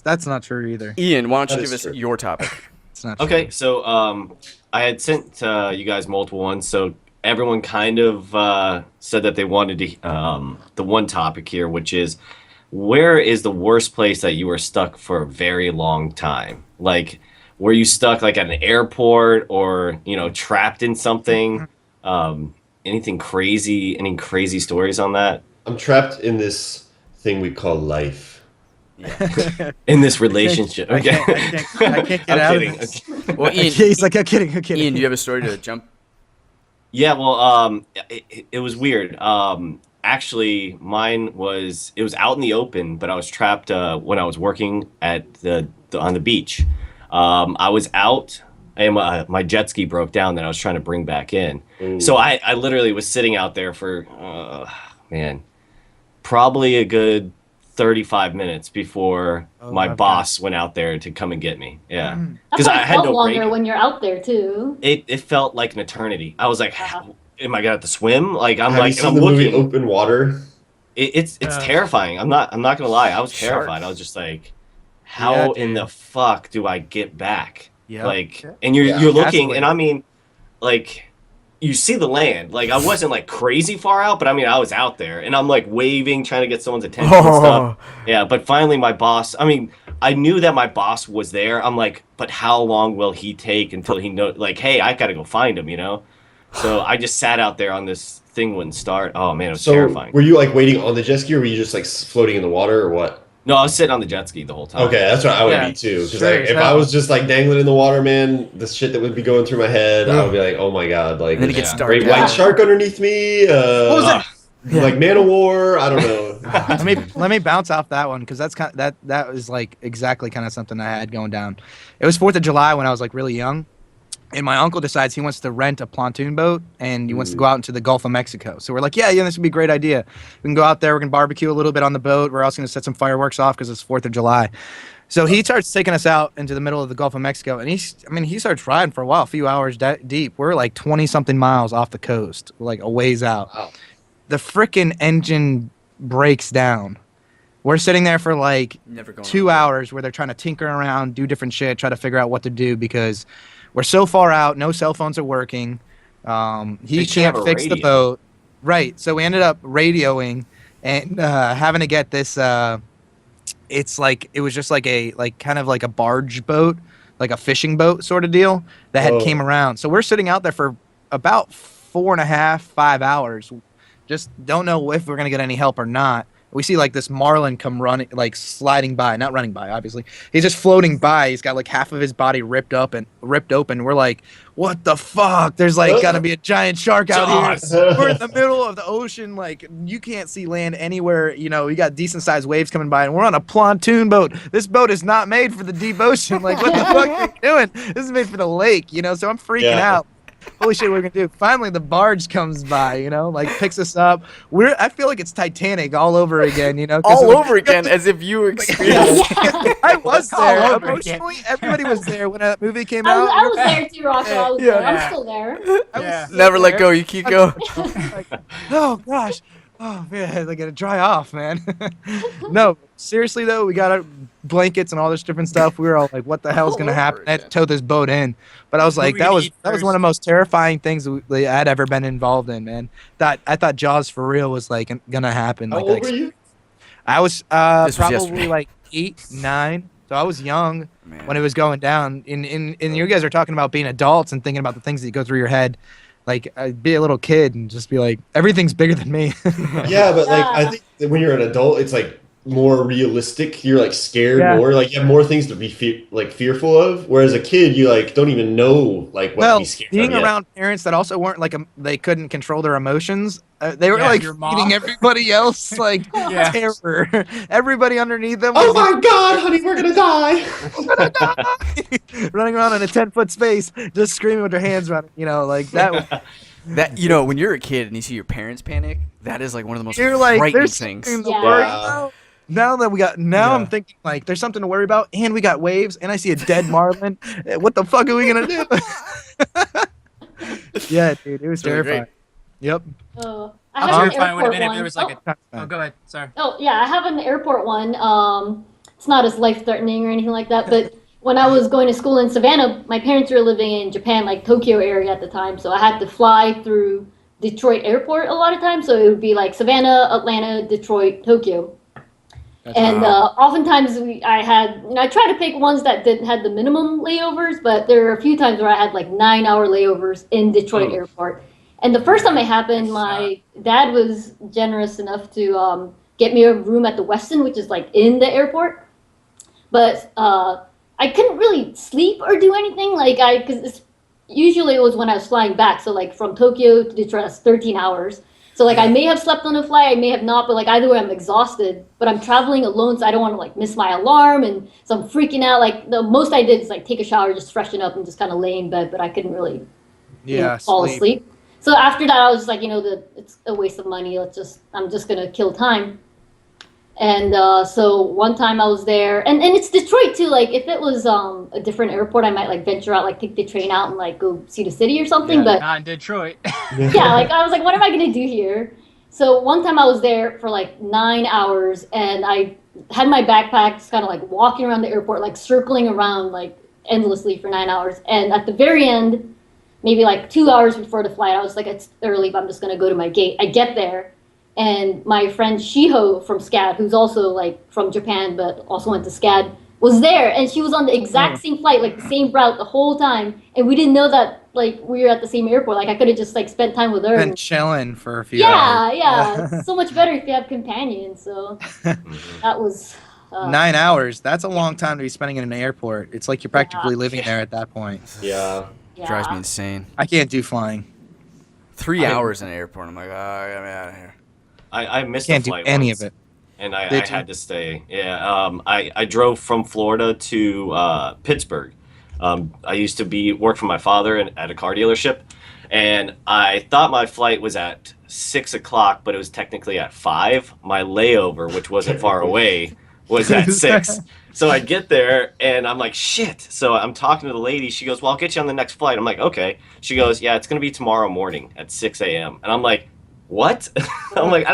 That's not true either. Ian, why don't That you is give us true. your topic? It's not true. Okay, so I had sent you guys multiple ones, so everyone kind of said that they wanted to the one topic here, which is where is the worst place that you were stuck for a very long time? Like, were you stuck like at an airport or trapped in something? Anything crazy? Any crazy stories on that? I'm trapped in this thing we call life. In this relationship? I Okay. can't get I'm out kidding. of this. Well, Ian, He's like, I'm kidding. Ian, do you have a story to jump? Yeah, well, it was weird. Actually, it was out in the open, but I was trapped when I was working at on the beach. I was out, and my jet ski broke down that I was trying to bring back in. Ooh. So I literally was sitting out there for, probably a good 35 minutes before my boss went out there to come and get me. Yeah, That because I probably had felt no longer break. when you're out there too. It felt like an eternity. I was like, am I gonna have to swim? Like I'm Have you like seen I'm the movie looking. Open Water? It's terrifying. I'm not gonna lie. I was Sharks. terrified. I was just like, how Yeah, in the fuck do I get back? Yeah. Like, and you're Yeah. looking, Absolutely. and I mean, like, you see the land. Like, I wasn't like crazy far out, but I mean, I was out there, and I'm like waving, trying to get someone's attention and stuff. Yeah, but finally, my boss. I mean, I knew that my boss was there. I'm like, but how long will he take until he know? Like, hey, I gotta go find him. So I just sat out there on this thing wouldn't start. Oh man, it was So terrifying. were you like waiting on the jet ski, or were you just like floating in the water, or what? No, I was sitting on the jet ski the whole time. Okay, that's what I would Yeah, be too. Because sure, if I was just like dangling in the water, man, the shit that would be going through my head, I would be like, oh my god, like And then it there's gets a dark great out. white shark underneath me. What was that? Like Man of War. I don't know. let me bounce off that one because that's that was like exactly kind of something I had going down. It was 4th of July when I was like really young, and my uncle decides he wants to rent a pontoon boat and he wants to go out into the Gulf of Mexico. So we're like, yeah, this would be a great idea. We can go out there, we can barbecue a little bit on the boat. We're also going to set some fireworks off because it's 4th of July. So he starts taking us out into the middle of the Gulf of Mexico, and he starts riding for a while, a few hours deep. We're like 20-something miles off the coast, like a ways out. Wow. The frickin' engine breaks down. We're sitting there for like Never going 2 hours where they're trying to tinker around, do different shit, try to figure out what to do because we're so far out, no cell phones are working. He should have can't a fix the radio. boat. Right. So we ended up radioing and having to get this it was just like kind of like a barge boat, like a fishing boat sort of deal that had Whoa. came around. So we're sitting out there for about 4.5, 5 hours. Just don't know if we're gonna get any help or not. We see like this marlin come running, like sliding by, not running by, obviously. He's just floating by. He's got like half of his body ripped open. We're like, what the fuck? There's like gotta be a giant shark out Jaws. here. We're in the middle of the ocean, like you can't see land anywhere. You got decent sized waves coming by, and we're on a pontoon boat. This boat is not made for the deep ocean. Like what the fuck are you doing? This is made for the lake, So I'm freaking Yeah. out. Holy shit, what are we gonna do? Finally, the barge comes by, like picks us up. I feel like it's Titanic all over again, 'cause All over again, as if you experienced. I was All there. over again. Emotionally, everybody was there when that movie came I out. was there too, Rocco. I was Yeah. there. I'm still there. I was Yeah. so Never let there. go, Yukiko. Like, oh gosh, oh man, I gotta dry off, man. No, seriously though, we got our blankets and all this different stuff. We were all like, "What the hell's gonna All over happen?" I had to again. tow this boat in, but I was like, we that gonna was eat one of first? the most terrifying things I'd ever been involved in, man. I thought Jaws for real was like gonna happen. How Like, old were you? I was This was probably yesterday. like 8, 9, so I was young Man. when it was going down. And you guys are talking about being adults and thinking about the things that go through your head. Like, I'd be a little kid and just be like, everything's bigger than me. Yeah, but like Yeah. I think that when you're an adult, it's like more realistic. You're like scared Yeah. more. Like you have more things to be fearful of. Whereas a kid, you like don't even know like what to Well, be scared being of yet. around parents that also weren't like they couldn't control their emotions. They were Yeah, like your mom. feeding everybody else like Yeah. terror. Everybody underneath them Oh was my god, honey, we're gonna die. running around in a 10-foot space, just screaming with their hands running. Like that. That when you're a kid and you see your parents panic, that is like one of the most You're like, frightening there's things. something to Yeah. worry Yeah. about. Now that I'm thinking like there's something to worry about, and we got waves, and I see a dead marlin. What the fuck are we gonna do? Yeah, dude, it was Really terrifying. great. Yep. I How have an terrifying would airport have been if one. there was like a. Oh, go ahead. Sorry. Oh yeah, I have an airport one. it's not as life-threatening or anything like that. But when I was going to school in Savannah, my parents were living in Japan, like Tokyo area at the time, so I had to fly through Detroit Airport a lot of times. So it would be like Savannah, Atlanta, Detroit, Tokyo. And oftentimes I tried to pick ones that didn't had the minimum layovers, but there were a few times where I had like 9-hour layovers in Detroit Airport. And the first time it happened, my dad was generous enough to get me a room at the Westin, which is like in the airport. But I couldn't really sleep or do anything, because usually it was when I was flying back. So like from Tokyo to Detroit, that's 13 hours. So like I may have slept on the flight, I may have not, but like either way I'm exhausted. But I'm traveling alone, so I don't want to like miss my alarm, and so I'm freaking out. Like the most I did is like take a shower, just freshen up, and just kind of lay in bed. But I couldn't really fall asleep. So after that, I was just like, it's a waste of money. I'm just gonna kill time. And so one time I was there, and it's Detroit too. Like if it was a different airport, I might like venture out, like take the train out and like go see the city or something. Yeah, but not in Detroit. yeah, like I was like, what am I gonna do here? So one time I was there for like 9 hours, and I had my backpack just kind of like walking around the airport, like circling around like endlessly for 9 hours. And at the very end, maybe like 2 hours before the flight, I was like, it's early, but I'm just gonna go to my gate. I get there. And my friend Shiho from SCAD, who's also like from Japan but also went to SCAD, was there, and she was on the exact same flight, like the same route the whole time, and we didn't know that like we were at the same airport. Like I could have just like spent time with her. Been chilling for a few hours. Yeah. So much better if you have companions. So that was 9 hours. That's a long time to be spending in an airport. It's like you're practically living there at that point. Yeah. Drives me insane. I can't do flying. 3 hours in an airport. I'm like, oh, I gotta be out of here. I missed Can't a do flight any once, of it. and I had to stay. Yeah, I drove from Florida to Pittsburgh. I used to work for my father at a car dealership, and I thought my flight was at 6 o'clock, but it was technically at 5. My layover, which wasn't far away, was at 6. So I get there, and I'm like, shit. So I'm talking to the lady. She goes, well, I'll get you on the next flight. I'm like, okay. She goes, yeah, it's going to be tomorrow morning at 6 a.m. And I'm like, what? I'm like, I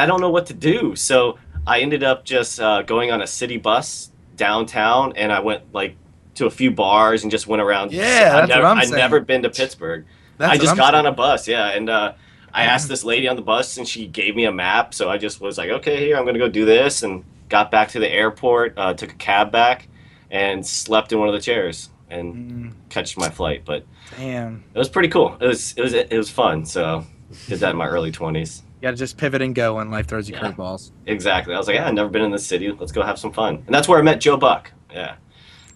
don't know what to do. So I ended up just going on a city bus downtown, and I went like to a few bars and just went around. Yeah, I'd never been to Pittsburgh. I just got on a bus, and I asked this lady on the bus, and she gave me a map. So I just was like, okay, here, I'm going to go do this, and got back to the airport, took a cab back, and slept in one of the chairs and catched my flight. But damn, it was pretty cool. It was fun. So did that in my early 20s. You gotta just pivot and go when life throws you curveballs. Exactly. I was like, I've never been in this city. Let's go have some fun. And that's where I met Joe Buck. Yeah.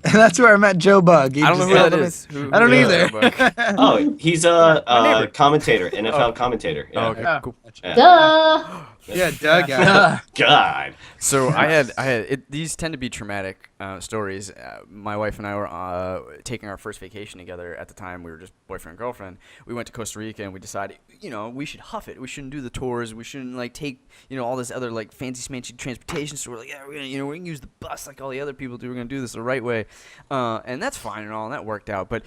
And that's where I met Joe Bug. I don't know who that is. I don't either. Oh, he's a commentator, NFL commentator. Yeah. Oh, okay, cool. Yeah. duh. Yeah, Doug. Yeah. God. So these tend to be traumatic stories. My wife and I were taking our first vacation together. At the time, we were just boyfriend and girlfriend. We went to Costa Rica, and we decided, we should huff it. We shouldn't do the tours. We shouldn't like take, all this other like fancy smancy transportation. So we're like, yeah, we're gonna use the bus like all the other people do. We're gonna do this the right way, and that's fine and all, and that worked out. But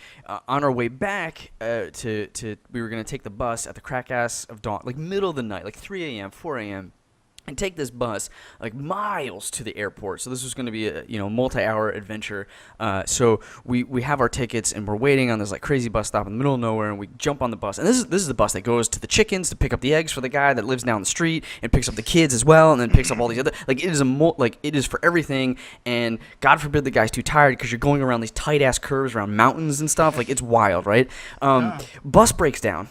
on our way back we were gonna take the bus at the crack ass of dawn, like middle of the night, like 3 a.m., 4 a.m. and take this bus like miles to the airport. So this was going to be a multi-hour adventure. So we have our tickets, and we're waiting on this like crazy bus stop in the middle of nowhere, and we jump on the bus. And this is the bus that goes to the chickens to pick up the eggs for the guy that lives down the street, and picks up the kids as well, and then picks up all these other, like it is it is for everything. And God forbid the guy's too tired, because you're going around these tight ass curves around mountains and stuff. Like it's wild, right? Bus breaks down.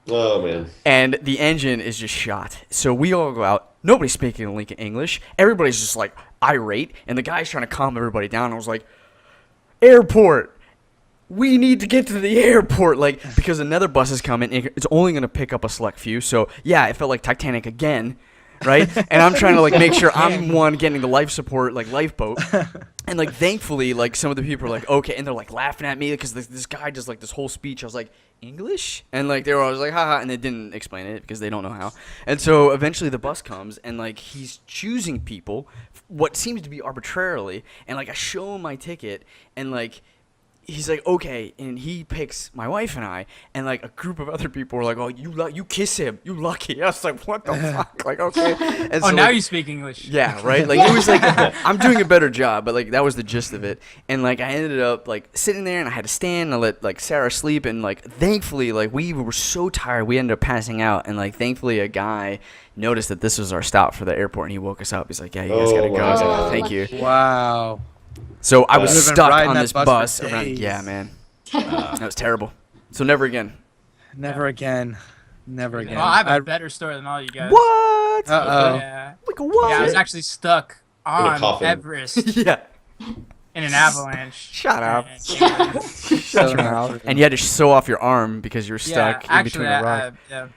Oh man. And the engine is just shot. So we all go out. Nobody's speaking Lincoln English. Everybody's just like irate. And the guy's trying to calm everybody down. I was like, airport. We need to get to the airport. Like, because another bus is coming. And it's only going to pick up a select few. So, yeah, it felt like Titanic again. Right? And I'm trying to, like, make sure I'm one getting the life support, like, lifeboat. And, like, thankfully, like, some of the people are like, okay. And they're, like, laughing at me because this guy does, like, this whole speech. I was like, English? And, like, they were always like, haha. And they didn't explain it because they don't know how. And so eventually the bus comes, and, like, he's choosing people, what seems to be arbitrarily. And, like, I show him my ticket, and, like, he's like, okay, and he picks my wife and I, and like a group of other people were like, oh, you kiss him, you lucky. I was like, what the fuck? Like, okay. And Oh, now like, you speak English. yeah, right. Like it was like I'm doing a better job, but like that was the gist of it. And like I ended up like sitting there, and I had to stand and I let like Sarah sleep, and like thankfully like we were so tired we ended up passing out, and like thankfully a guy noticed that this was our stop for the airport, and he woke us up. He's like, yeah, you guys gotta go. I was like, wow. thank you. Wow. So I was You've been stuck riding on that this bus bus for around. days. Yeah, man, that was terrible. So never again. Never again. Never again. Well, I have a better story than all you guys. What? Uh-oh. Yeah. Like what? Yeah, I was actually stuck a on coffin. Everest Yeah. in an avalanche. Shut up. And, yeah. Shut your mouth. And you had to sew off your arm because you were stuck in between a rock. yeah.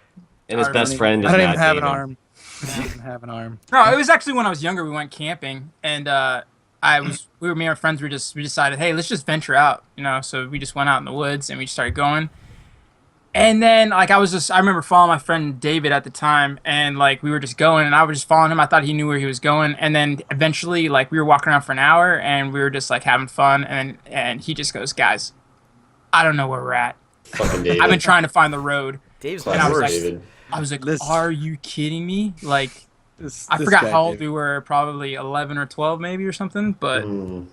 And his best friend is I don't even not have an David. arm. I don't even have an arm. No, it was actually when I was younger. We went camping, and me and our friends we decided, hey, let's just venture out, you know. So we just went out in the woods and we started going. And then like I remember following my friend David at the time, and like we were just going, and I was just following him. I thought he knew where he was going, and then eventually like we were walking around for an hour, and we were just like having fun, and he just goes, guys, I don't know where we're at. Fucking David. I've been trying to find the road. Dave's And I was the like- worst. David. I was like, Listen. are you kidding me? Like. I This forgot guy, how old dude. we were, probably 11 or 12 maybe or something. But Mm.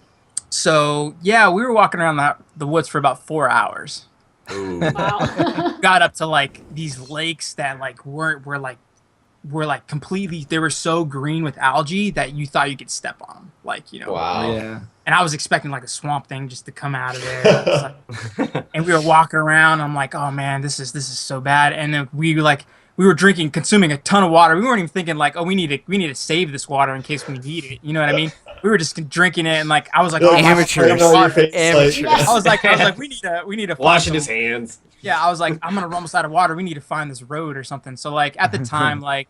so yeah, we were walking around the woods for about 4 hours. Ooh. Wow. Got up to like these lakes that like were like completely, they were so green with algae that you thought you could step on them. Like, you know. Wow. Yeah. And I was expecting like a swamp thing just to come out of there. It's like- and we were walking around. I'm like, oh man, this is so bad. And then we were consuming a ton of water. We weren't even thinking like, oh, we need to save this water in case we need it. You know what I mean? We were just drinking it, and like I was like, oh, my Amateurs. God, On your face, Amateurs. like- I was like, we need to find Washing some- his hands. Yeah, I was like, I'm gonna run almost out of water. We need to find this road or something. So like at the time, like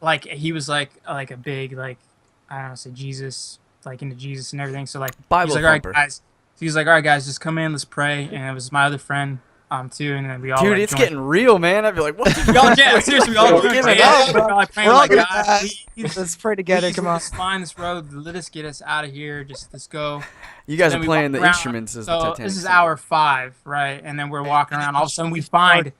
like he was like a big like I don't know, say Jesus, like into Jesus and everything. So like Bible he's like, all right, thumper. guys. So he's like, all right, guys, just come in, let's pray. And it was my other friend too, and then we all Dude, like, it's joined. getting real, man. I'd be like, what the We all, yeah, seriously, we all Give joined it hands. up. We were like praying We're all like, gonna God, die. please, Let's pray together. please, Come on. let's find this road. Let us get us out of here. Just let's go. You guys Then are we playing walked the around. instruments as the So Titanic. this is sinks. hour 5, right? And then we're walking around. All of a sudden, we find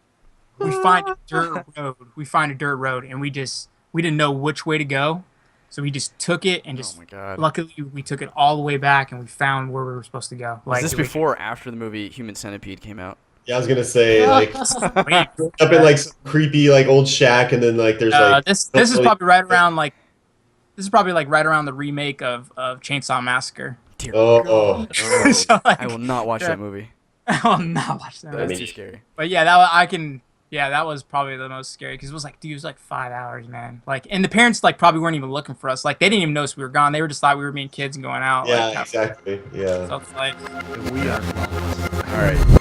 a dirt road. We find a dirt road, and we didn't know which way to go, so we just took it and Oh just. my god. Luckily, we took it all the way back, and we found where we were supposed to go. Was this it was- before or after the movie Human Centipede came out? Yeah, I was gonna say like Wait, up in like some creepy like old shack, and then like there's like this is probably right around like. This is probably like right around the remake of Chainsaw Massacre. Dear oh, God. So, like, I will not watch yeah. that movie. I will not watch that. That's mean- too scary. But yeah, that was probably the most scary because it was like, dude, it was like 5 hours, man. Like, and the parents like probably weren't even looking for us. Like, they didn't even notice we were gone. They were just thought we were being kids and going out. yeah, like, exactly, yeah. So it's like, We are. All right.